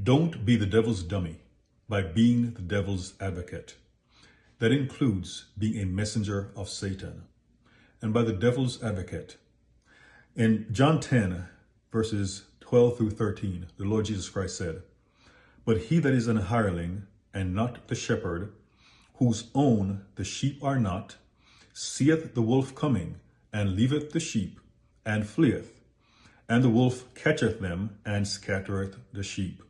Don't be the devil's dummy by being the devil's advocate. That includes being a messenger of Satan. And by the devil's advocate, in John 10, verses 12 through 13, the Lord Jesus Christ said, "But he that is an hireling, and not the shepherd, whose own the sheep are not, seeth the wolf coming, and leaveth the sheep, and fleeth. And the wolf catcheth them, and scattereth the sheep.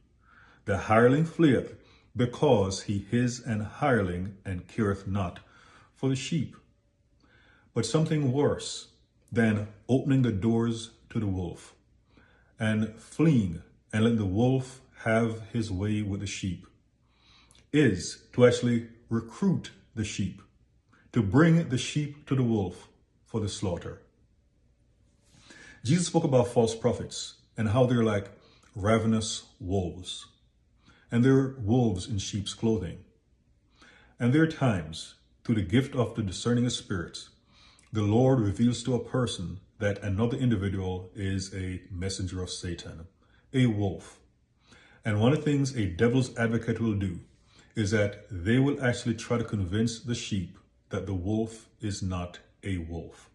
The hireling fleeth, because he is an hireling, and careth not for the sheep." But something worse than opening the doors to the wolf and fleeing and letting the wolf have his way with the sheep is to actually recruit the sheep, to bring the sheep to the wolf for the slaughter. Jesus spoke about false prophets and how they're like ravenous wolves, and they're wolves in sheep's clothing. And there are times, through the gift of the discerning of spirits, the Lord reveals to a person that another individual is a messenger of Satan, a wolf. And one of the things a devil's advocate will do is that they will actually try to convince the sheep that the wolf is not a wolf.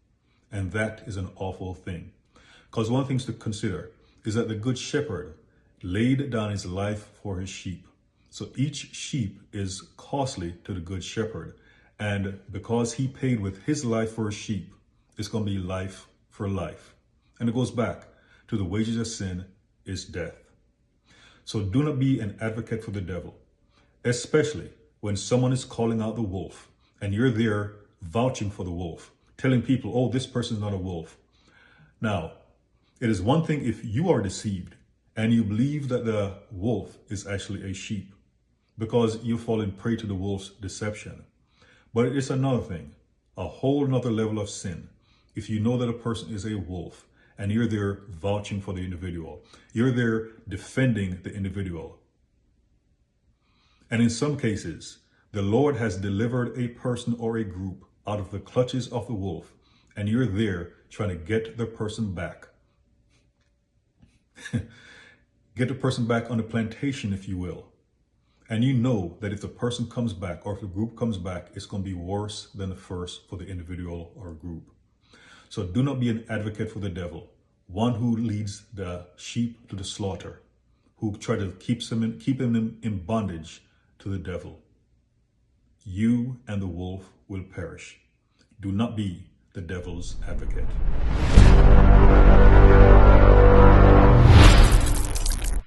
And that is an awful thing. Because one of the things to consider is that the good shepherd laid down his life for his sheep. So each sheep is costly to the good shepherd. And because he paid with his life for a sheep, it's going to be life for life. And it goes back to the wages of sin is death. So do not be an advocate for the devil, especially when someone is calling out the wolf and you're there vouching for the wolf, telling people, oh, this person is not a wolf. Now, it is one thing if you are deceived and you believe that the wolf is actually a sheep because you fall in prey to the wolf's deception. But it's another thing, a whole nother level of sin. If you know that a person is a wolf and you're there vouching for the individual, you're there defending the individual. And in some cases, the Lord has delivered a person or a group out of the clutches of the wolf, and you're there trying to get the person back. Get the person back on the plantation, if you will. And you know that if the person comes back or if the group comes back, it's going to be worse than the first for the individual or group. So do not be an advocate for the devil, one who leads the sheep to the slaughter, who try to keep him in bondage to the devil. You and the wolf will perish. Do not be the devil's advocate.